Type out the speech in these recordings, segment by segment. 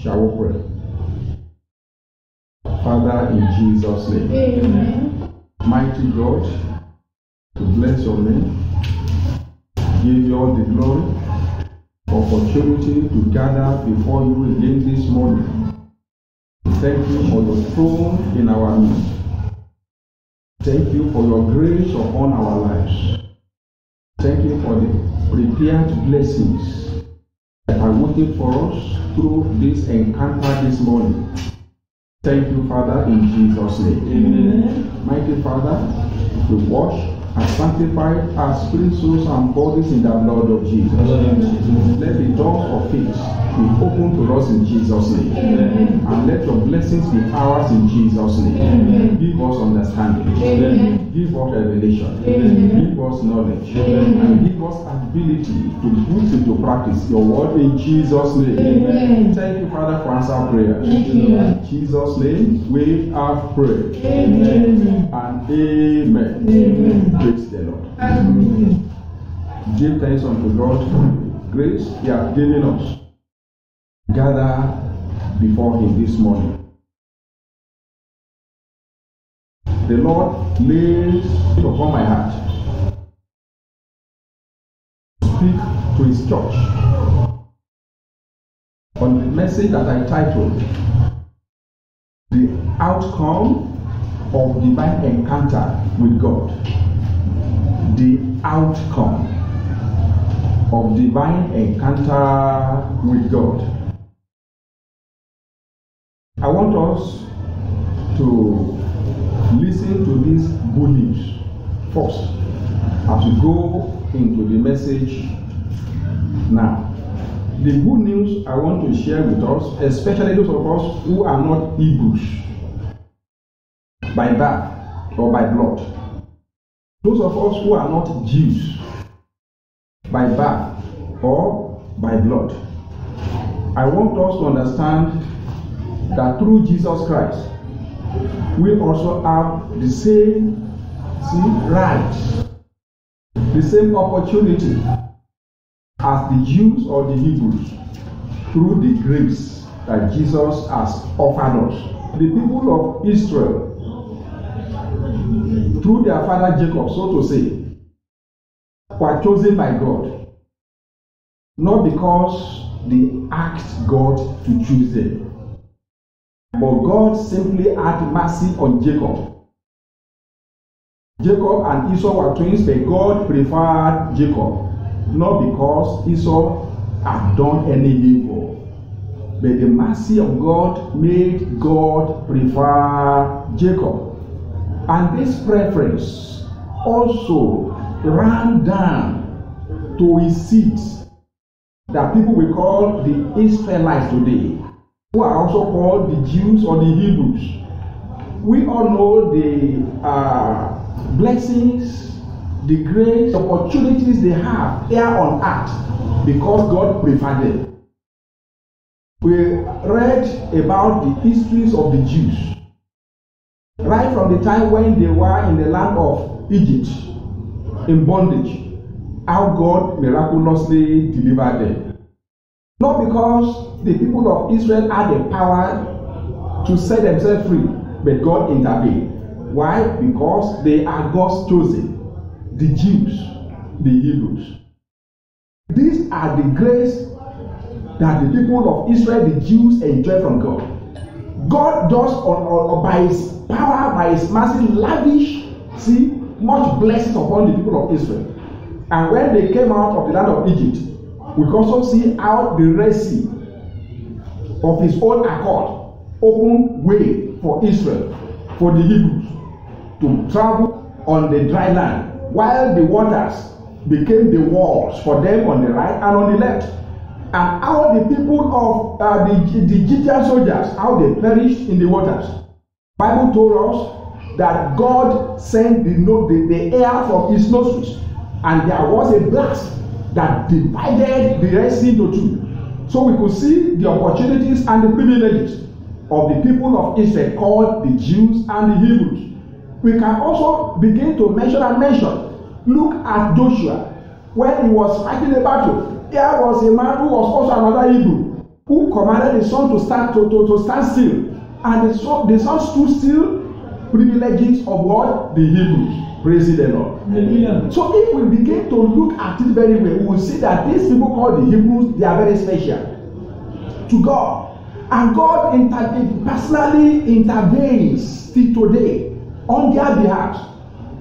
Shall we pray? Father, in Jesus' name. Amen. Mighty God, to bless your name, give you all the glory, opportunity to gather before you again this morning. Thank you for your throne in our midst. Thank you for your grace upon our lives. Thank you for the prepared blessings that are waiting for us through this encounter this morning. Thank you, Father, in Jesus' name. Amen. Mighty Father, we wash and sanctify our spirit, souls, and bodies in the blood of Jesus. Let the doors of faith be open to us in Jesus' name. Amen. And let your blessings be ours in Jesus' name. Amen. Give us understanding. Amen. Give us revelation. Amen. Give us knowledge. Amen. And give us ability to put into practice your word in Jesus' name. Amen. Thank you, Father, for answer prayer. Thank you. In Jesus' name, we have prayed. Amen. And amen. Amen. Praise the Lord. Amen. Give thanks unto God. Grace He has given us. Gather before Him this morning. The Lord lays it upon my heart to speak to His church on the message that I titled The Outcome of Divine Encounter with God. The outcome of divine encounter with God. I want us to listen to this good news first as we go into the message now. The good news I want to share with us, especially those of us who are not Hebrews by birth or by blood, those of us who are not Jews by birth or by blood, I want us to understand that through Jesus Christ, we also have the same rights, the same opportunity as the Jews or the Hebrews through the grace that Jesus has offered us. The people of Israel, through their father Jacob, so to say, were chosen by God, not because they asked God to choose them. But God simply had mercy on Jacob. Jacob and Esau were twins, but God preferred Jacob, not because Esau had done any evil, but the mercy of God made God prefer Jacob. And this preference also ran down to his seed, that people will call the Israelites today, who are also called the Jews or the Hebrews. We all know the blessings, the grace, opportunities they have here on earth because God preferred them. We read about the histories of the Jews right from the time when they were in the land of Egypt in bondage, how God miraculously delivered them. Not because the people of Israel had the power to set themselves free, but God intervened. Why? Because they are God's chosen, the Jews, the Hebrews. These are the grace that the people of Israel, the Jews, enjoy from God. God just by His power, by His mercy, lavish, much blessings upon the people of Israel. And when they came out of the land of Egypt, we can also see how the Red Sea of His own accord opened way for Israel, for the Hebrews, to travel on the dry land, while the waters became the walls for them on the right and on the left. And how the people of the Egyptian soldiers, how they perished in the waters. The Bible told us that God sent the air from His nostrils, and there was a blast that divided the Red Sea into two. So we could see the opportunities and the privileges of the people of Israel, called the Jews and the Hebrews. We can also begin to mention. Look at Joshua when he was fighting a battle. There was a man who was also another Hebrew. who commanded the sun to stand still, and the sun stood still. Privileges of what? The Hebrews. Praise the Lord. Hallelujah. So if we begin to look at it very well, we will see that these people called the Hebrews, they are very special to God. And God personally intervenes till today on their behalf.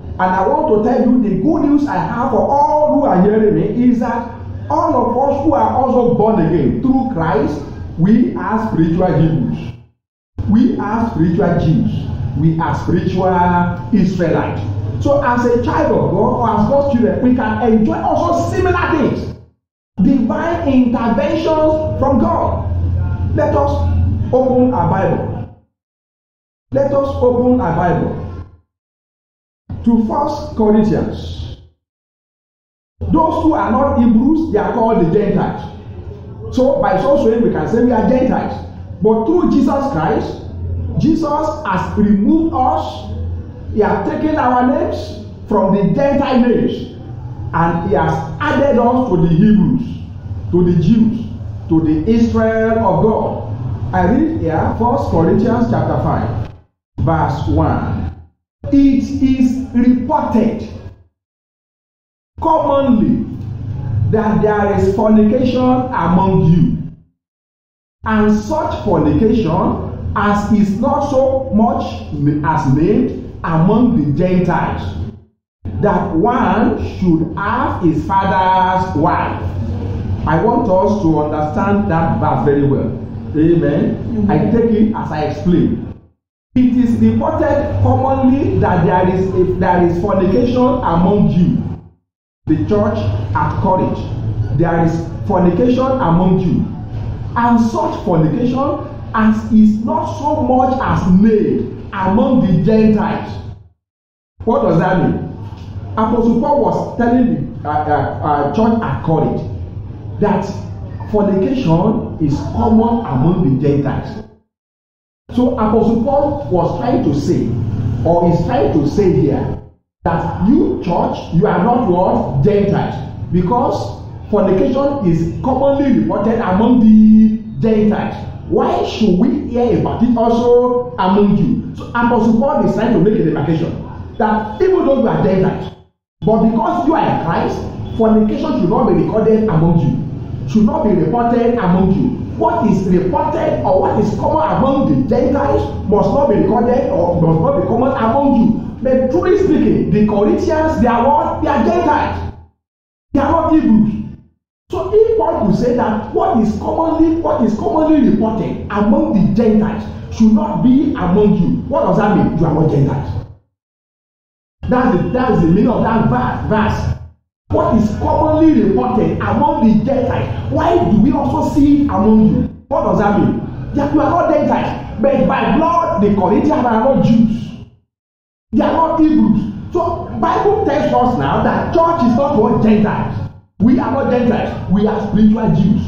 And I want to tell you the good news I have for all who are hearing me is that all of us who are also born again through Christ, we are spiritual Hebrews. We are spiritual Jews. We are spiritual Israelites. So as a child of God or as God's children, we can enjoy also similar things. Divine interventions from God. Let us open our Bible. Let us open our Bible to 1 Corinthians. Those who are not Hebrews, they are called the Gentiles. So by so saying, we can say we are Gentiles. But through Jesus Christ, Jesus has removed us. He has taken our names from the Gentile names, and he has added us to the Hebrews, to the Jews, to the Israel of God. I read here 1 Corinthians chapter 5, verse 1. It is reported commonly that there is fornication among you, and such fornication as is not so much as named among the Gentiles, that one should have his father's wife. I want us to understand that verse very well. Amen. I take it as I explain. It is reported commonly that there is fornication among you. The church at Corinth, there is fornication among you, and such fornication as is not so much as named among the Gentiles. What does that mean? Apostle Paul was telling the church at Corinth that fornication is common among the Gentiles. So Apostle Paul was trying to say, or is trying to say here, that you church, you are not what? Gentiles. Because fornication is commonly reported among the Gentiles. Why should we hear about it also among you? So Apostle Paul is trying to make a demarcation that even though you are Gentiles, but because you are in Christ, fornication should not be recorded among you, should not be reported among you. What is reported or what is common among the Gentiles must not be recorded or must not be common among you. But truly speaking, the Corinthians, they are what? They are Gentiles. They are not Hebrews. So if Paul will say that what is commonly reported among the Gentiles should not be among you, what does that mean? You are not Gentiles. That's the meaning of that verse. What is commonly reported among the Gentiles, why do we also see it among you? What does that mean? That you are not Gentiles, but by blood the Corinthians are not Jews. They are not Hebrews. So Bible tells us now that church is not what Gentiles. We are not Gentiles. We are spiritual Jews.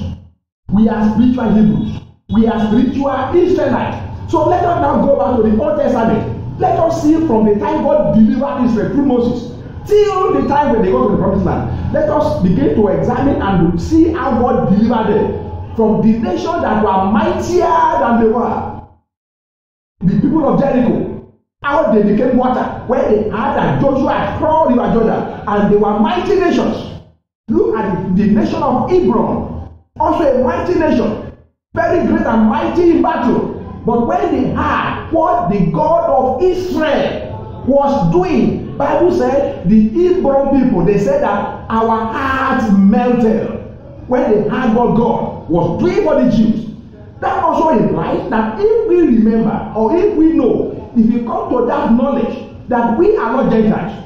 We are spiritual Hebrews. We are spiritual Israelites. So let us now go back to the Old Testament. Let us see from the time God delivered Israel through Moses till the time when they go to the promised land. Let us begin to examine and see how God delivered them from the nation that were mightier than they were. The people of Jericho, how they became water when they heard that Joshua had crossed the River Jordan, and they were mighty nations. Look at the nation of Hebron, also a mighty nation, very great and mighty in battle. But when they heard what the God of Israel was doing, Bible said the Hebron people, they said that our hearts melted when they heard what God was doing for the Jews. That also implies that if we remember or if we know, if you come to that knowledge that we are not Gentiles,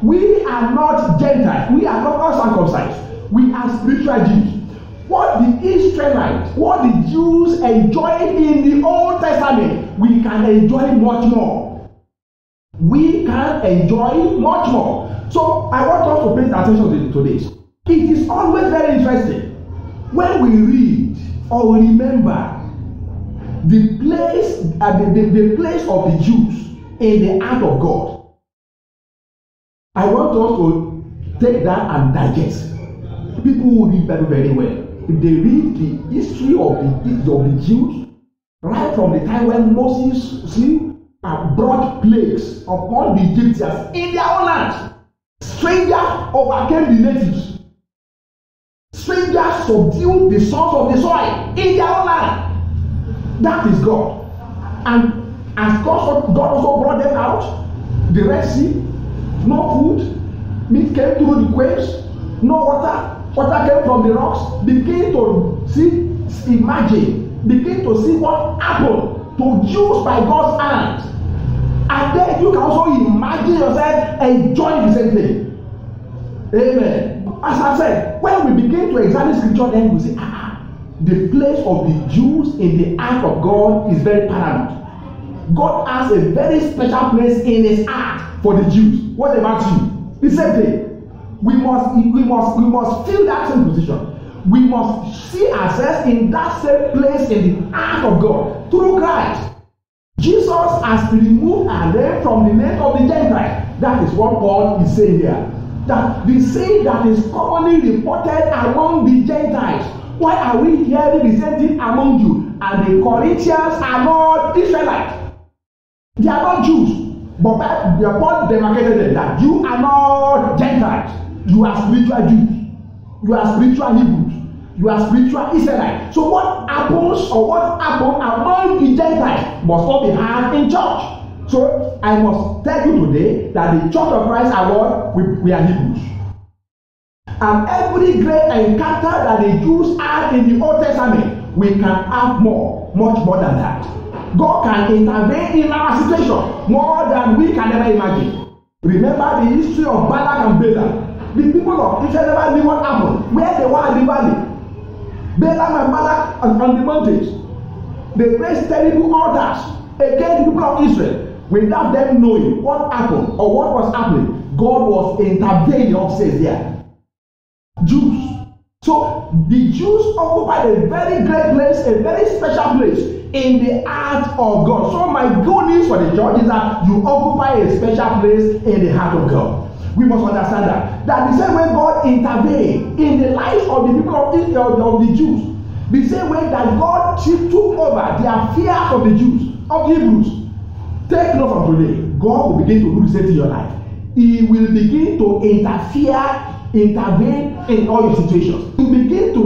we are not Gentiles, we are not uncircumcised, we are spiritual Jews. What the Israelites, what the Jews enjoyed in the Old Testament, we can enjoy much more. We can enjoy much more. So I want us to pay attention to this. It is always very interesting when we read or remember the place, the place of the Jews in the heart of God. I want us to take that and digest. People who read Bible very well. if they read the history of the Jews, right from the time when Moses brought plagues upon the Egyptians in their own land, strangers overcame the natives. Strangers subdued the sons of the soil in their own land. That is God. And as God also brought them out, the Red Sea, no food, meat came through the waves, no water came from the rocks. Begin to see what happened to Jews by God's hand. And then you can also imagine yourself enjoying the same thing. Amen. As I said, when we begin to examine scripture, then we say, the place of the Jews in the heart of God is very paramount. God has a very special place in his heart for the Jews. What about you? The same thing. We must fill that same position. We must see ourselves in that same place in the heart of God through Christ. Jesus has removed our name from the name of the Gentiles. That is what Paul is saying here. That the saying that is commonly reported among the Gentiles. Why are we hearing the same thing among you? And the Corinthians are not Israelites. They are not Jews. But Paul demarcated them that you are not Gentiles. You are spiritual Jews. You are spiritual Hebrews. You are spiritual Israelites. So what happens among the Gentiles must not be heard in church. So I must tell you today that the church of Christ are what? We are Hebrews. And every great encounter that the Jews had in the Old Testament, we can have much more than that. God can intervene in our situation more than we can ever imagine. Remember the history of Balak and Balaam. The people of Israel never knew what happened, where they were in the valley. Balaam and Balak on the mountains, they raised terrible altars against the people of Israel without them knowing what happened or what was happening. God was intervening upstairs there. Jews. So the Jews occupied a very great place, a very special place in the heart of God. So my good news for the church is that you occupy a special place in the heart of God. We must understand that the same way God intervened in the lives of the people of Israel, of the Jews, the same way that God took over their fears of the Jews, of the Hebrews. Take note from today, God will begin to do the same thing in your life. He will begin to intervene in all your situations. He will begin to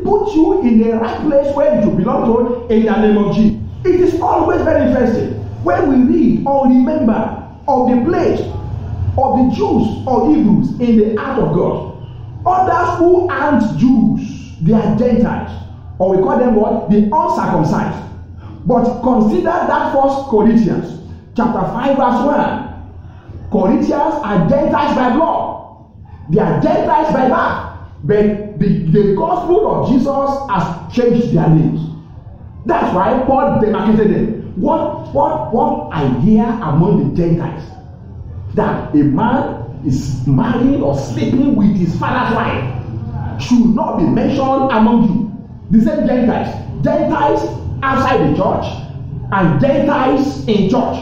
put you in the right place where you belong to in the name of Jesus. It is always very interesting when we read or remember of the place of the Jews or Hebrews in the heart of God. Others who aren't Jews, they are Gentiles, or we call them what? The uncircumcised. But consider that First Corinthians chapter 5 verse 1. Corinthians are Gentiles by blood. They are Gentiles by birth. But the gospel of Jesus has changed their names. That's why Paul demarcated them. What I hear among the Gentiles, that a man is married or sleeping with his father's wife, should not be mentioned among you. The same Gentiles outside the church and Gentiles in church.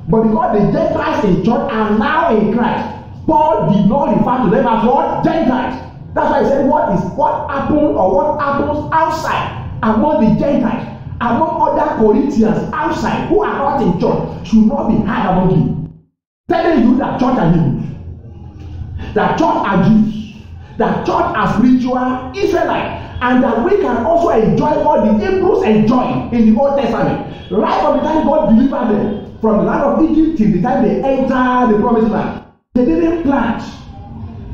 But because the Gentiles in church are now in Christ, Paul did not refer to them as what? Gentiles. That's why he said what happened or what happens outside among the Gentiles, among other Corinthians outside who are not in church, should not be heard among you. Telling you that church are Hebrews, that church are Jews, that church are spiritual Israelites, and that we can also enjoy what the Hebrews enjoyed in the Old Testament. Right from the time God delivered them from the land of Egypt till the time they entered the promised land. They didn't plant,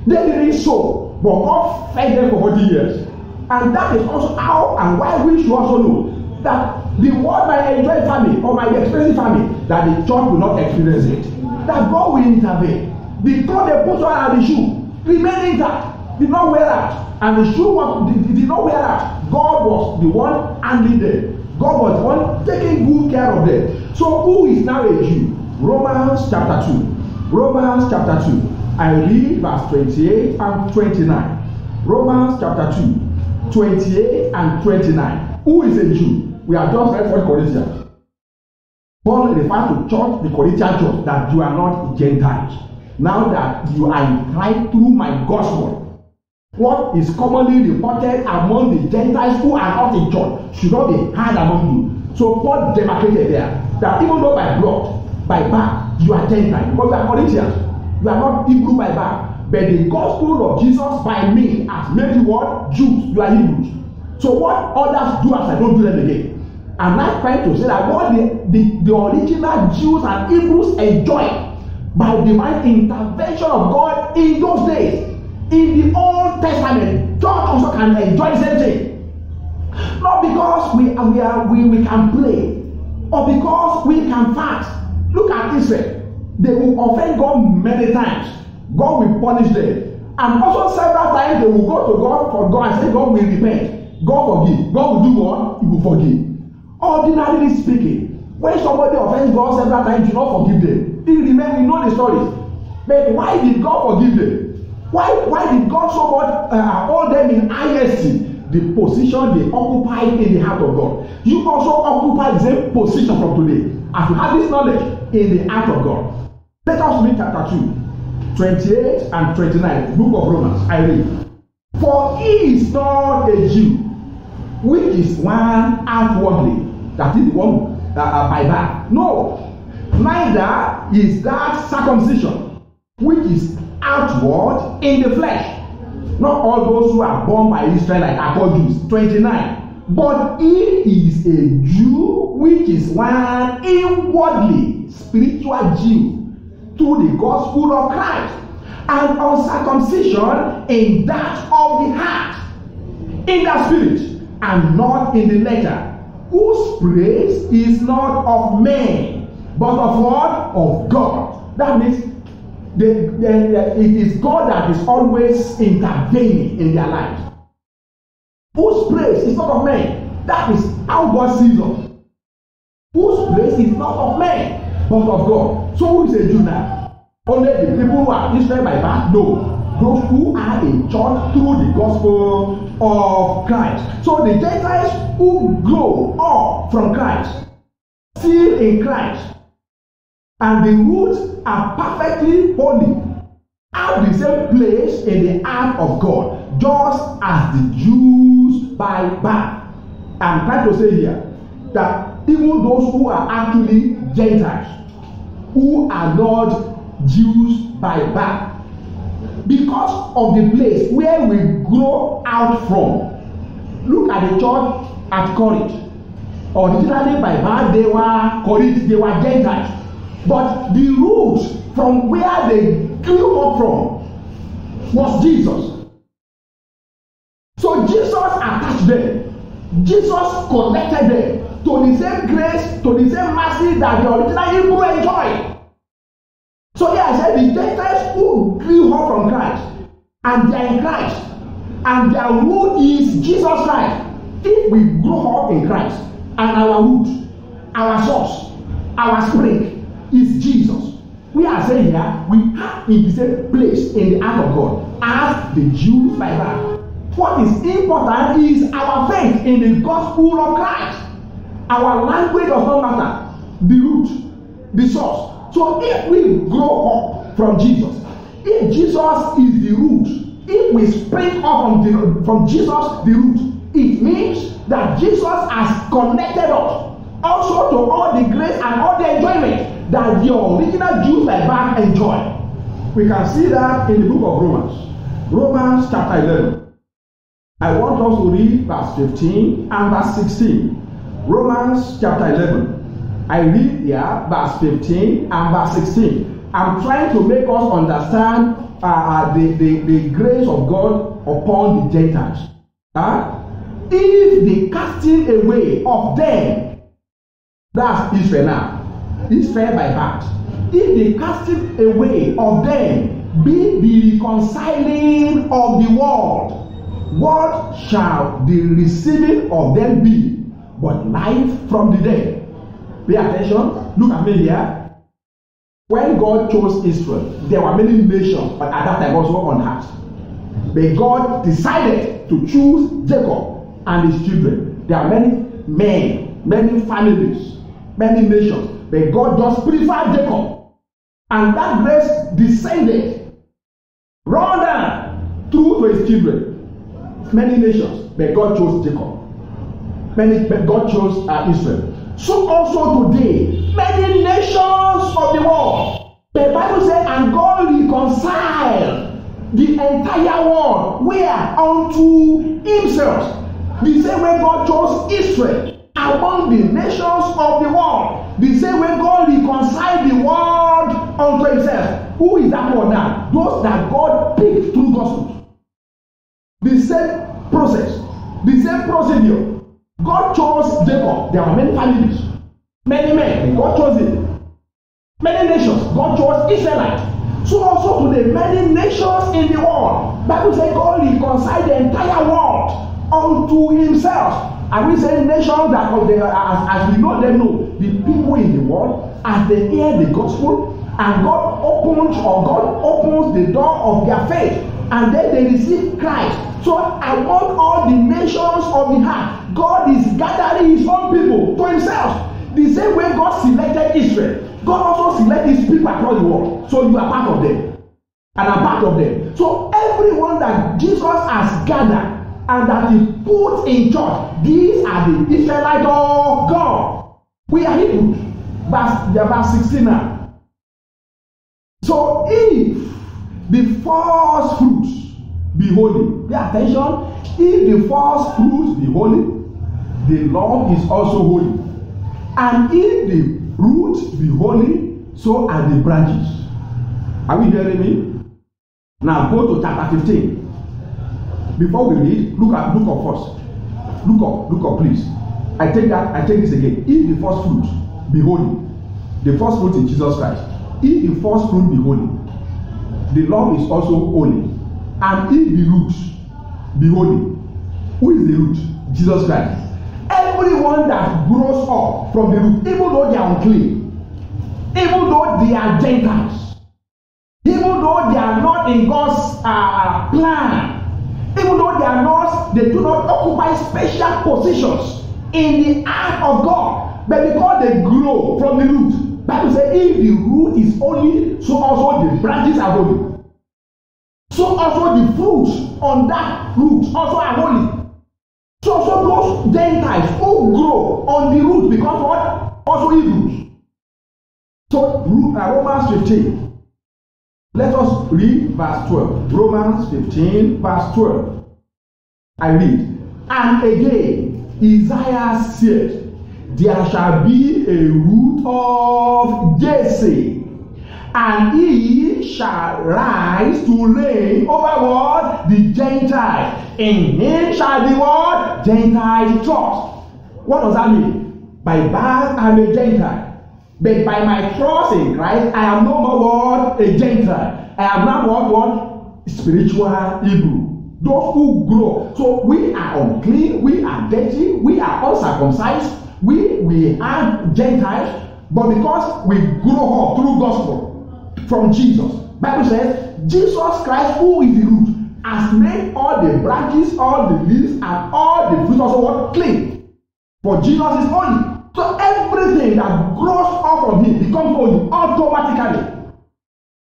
they didn't sow, but God fed them for 40 years. And that is also how and why we should also know that the world might enjoy famine or might be experiencing famine, that the church will not experience it. That God will intervene. The cloth they put on and the shoe remain intact, did not wear out. And the shoe did not wear out. God was the one handling them. God was the one taking good care of them. So who is now a Jew? Romans chapter 2. Romans chapter 2. I read verse 28 and 29. Romans chapter 2, 28 and 29. Who is a Jew? We have just read 1 Corinthians. Paul referred to church, the Corinthian church, that you are not Gentiles. Now that you are in Christ through my gospel, What is commonly reported among the Gentiles who are not in church should not be heard among you. So Paul demarcated there that even though by blood, by birth, you are Gentile, because you are Corinthians, you are not Hebrew by birth, but the gospel of Jesus by me has made you what? Jews, you are Hebrews. So what others do as I don't do them again. I'm not trying to say that what the original Jews and Hebrews enjoyed by divine intervention of God in those days, in the Old Testament, church also can enjoy the same thing. Not because we can pray or because we can fast. Look at Israel. They will offend God many times. God will punish them. And also several times they will go to God for God and say, God will repent. God forgive. God will do what? He will forgive. Ordinarily speaking, when somebody offends God several times, you not forgive them. You remember, we know the stories. But why did God forgive them? Why did God so much hold them in high esteem? The position they occupy in the heart of God. You also occupy the same position from today. As you have this knowledge in the heart of God. Let us read chapter 2, 28 and 29, book of Romans. I read. For he is not a Jew, which is one outwardly, that is one by birth. No, neither is that circumcision, which is outward in the flesh. Not all those who are born by Israelites are called Jews. 29. But he is a Jew, which is one inwardly, spiritual Jew, through the gospel of Christ, and uncircumcision in that of the heart, in the spirit, and not in the letter, whose praise is not of men, but of what? Of God. That means it is God that is always intervening in their lives. Whose praise is not of men. That is how God sees us. Whose praise is not of men, but of God. So who is a Jew now? Only the people who are Israel by birth? No. Those who are in church through the gospel of Christ. So the Gentiles who grow up from Christ, still in Christ, and the roots are perfectly holy, have the same place in the heart of God, just as the Jews by birth. I'm trying to say here that even those who are actually Gentiles, who are not Jews by birth, because of the place where we grow out from. Look at the church at Corinth. Originally by birth they were Corinth, they were Gentiles. But the root from where they grew up from was Jesus. So Jesus attached them. Jesus connected them to the same grace, to the same mercy that the original Hebrew enjoyed. So here I said the Gentiles who grew up from Christ, and they are in Christ, and their root is Jesus Christ. If we grow up in Christ, and our root, our source, our spring is Jesus, we are saying here we are in the same place in the heart of God as the Jews by birth. What is important is our faith in the gospel of Christ. Our language does not matter. The root, the source. So if we grow up from Jesus, if Jesus is the root, if we spring up from Jesus the root, it means that Jesus has connected us also to all the grace and all the enjoyment that the original Jews like back enjoy. We can see that in the book of Romans. Romans chapter 11. I want us to read verse 15 and verse 16. Romans chapter 11. I read here verse 15 and verse 16. I'm trying to make us understand the grace of God upon the Gentiles. If the casting away of them, that's Israel now, Israel by birth, if the casting away of them be the reconciling of the world, what shall the receiving of them be but life from the dead? Pay attention. Look at me here. When God chose Israel, there were many nations at that time also on earth. But God decided to choose Jacob and his children. There are many men, many families, many nations. But God just preferred Jacob. And that grace descended, run down through to his children. Many nations, but God chose Jacob. But God chose Israel. So also today, many nations of the world, the Bible says, and God reconciled the entire world where unto himself. The same way God chose Israel among the nations of the world, the same way God reconciled the world unto himself. Who is that one now? Those that God picked through gospel. The same process, the same procedure. God chose Jacob. There are many families, many men. God chose it. Many nations. God chose Israelites. So also today, many nations in the world. Bible says God reconciled the entire world unto himself. And we say nations that as we know them know, the people in the world, as they hear the gospel, and God opens the door of their faith, and then they receive Christ. So among all the nations of the earth, God is gathering his own people to himself. The same way God selected Israel, God also selected his people across the world. So you are part of them. And I'm part of them. So everyone that Jesus has gathered and that he put in church, these are the Israelites of God. We are Hebrews. Verse 16 now. So if the first fruits be holy. Pay attention. If the first fruits be holy, the Lord is also holy. And if the roots be holy, so are the branches. Are we hearing me? Now go to chapter 15. Before we read, look up first. Look up, please. I take this again. If the first fruit be holy, the first fruit is Jesus Christ. If the first fruit be holy, the Lord is also holy. And if the roots be holy, who is the root? Jesus Christ. Everyone that grows up from the root, even though they are unclean, even though they are Gentiles, even though they are not in God's plan, even though they do not occupy special positions in the art of God, but because they grow from the root, Bible says if the root is holy, so also the branches are holy. So also the fruits on that root also are holy. So also those Gentiles who grow on the root become what? Also Hebrews. So Romans 15. Let us read verse 12. Romans 15 verse 12. I read. And again Isaiah said, there shall be a root of Jesse, and he shall rise to reign over what? The Gentiles. In him shall the what? Gentiles trust. What does that mean? By birth I am a Gentile, but by my trust in Christ I am no more what? A Gentile. I am now what? Spiritual Hebrew. Those who grow. So we are unclean, we are dirty, we are uncircumcised, we are Gentiles, but because we grow up through gospel from Jesus. Bible says Jesus Christ, who is the root, has made all the branches, all the leaves, and all the fruits also what? Clean. For Jesus is holy. So everything that grows up from him becomes holy automatically.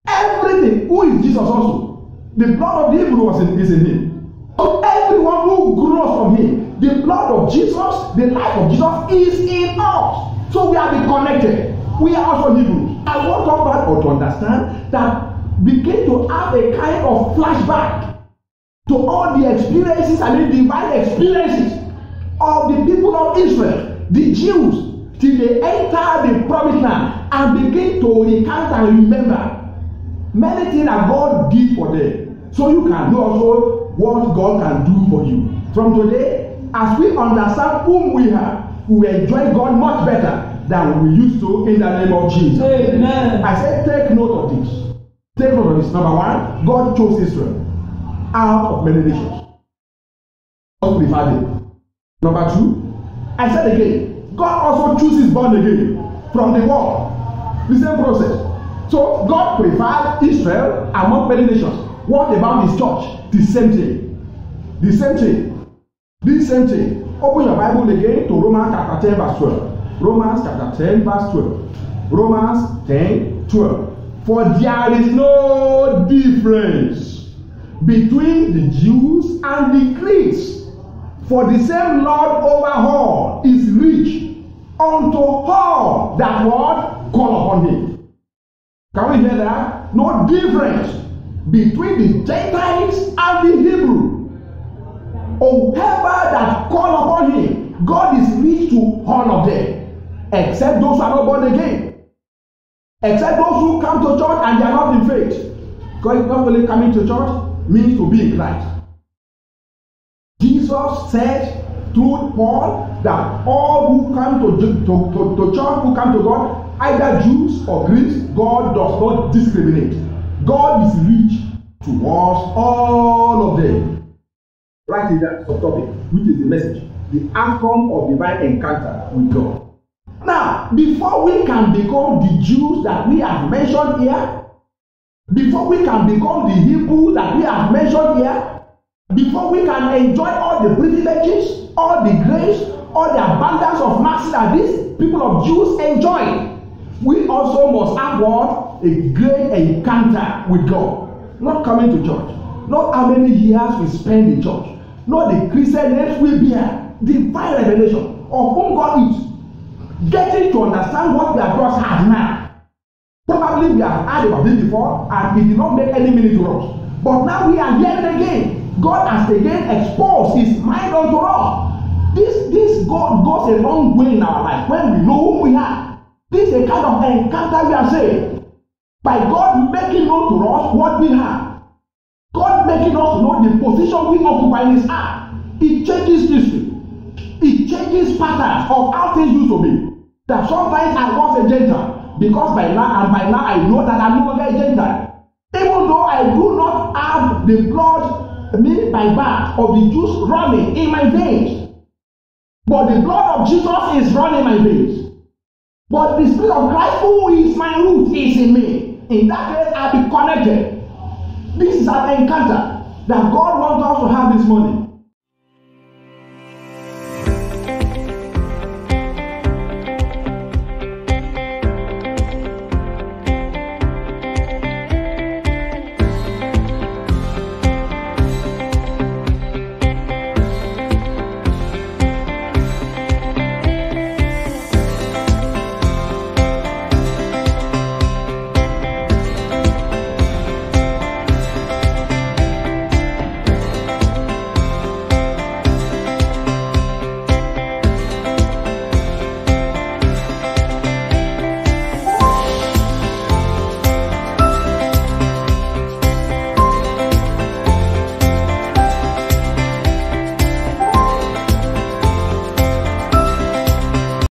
Everything. Who is Jesus also? The blood of the Hebrew is in him. So everyone who grows from him, the blood of Jesus, the life of Jesus is in us. So we are connected. We are also Hebrews. I want us to understand that begin to have a kind of flashback to all the experiences and the divine experiences of the people of Israel, the Jews, till they enter the promised land and begin to recount and remember many things that God did for them. So you can know also what God can do for you. From today, as we understand whom we are, we enjoy God much better than we used to in the name of Jesus. Amen. I said, take note of this. Take note of this. Number one, God chose Israel out of many nations. God preferred them. Number two, I said again, God also chooses born again from the world. The same process. So God preferred Israel among many nations. What about his church? The same thing. The same thing. The same thing. Open your Bible again to Romans chapter 10 verse 12. Romans chapter 10 verse 12. Romans 10, 12. For there is no difference between the Jews and the Greeks. For the same Lord over all is rich unto all that what call upon him. Can we hear that? No difference between the Gentiles and the Hebrew. Whoever that call upon him, God is rich to all of them, except those who are not born again, except those who come to church and they are not in faith. Because not only coming to church means to be in Christ. Jesus said through Paul that all who come to church, who come to God, either Jews or Greeks, God does not discriminate. God is rich towards all of them. Right in that subtopic, which is the message, the outcome of divine encounter with God. Now, before we can become the Jews that we have mentioned here, before we can become the Hebrews that we have mentioned here, before we can enjoy all the privileges, all the grace, all the abundance of mercy that these people of Jews enjoy, we also must have what? A great encounter with God. Not coming to church, not how many years we spend in church, not the Christian names we bear, divine revelation of whom God is. Getting to understand what we have just had now. Probably we have heard about this before and it did not make any meaning to us. But now we are hearing again. God has again exposed his mind unto us. This God goes a long way in our life when we know who we are. This is a kind of encounter we are saying. By God making known to us what we have. God making us know the position we occupy in his heart. It changes history. It changes patterns of how things used to be. That sometimes I was a Gentile because by now I know that I'm no longer a Gentile. Even though I do not have the blood made by birth of the Jews running in my veins, but the blood of Jesus is running in my veins. But the Spirit of Christ, who is my root, is in me. In that case, I'll be connected. This is an encounter that God wants us to have this morning.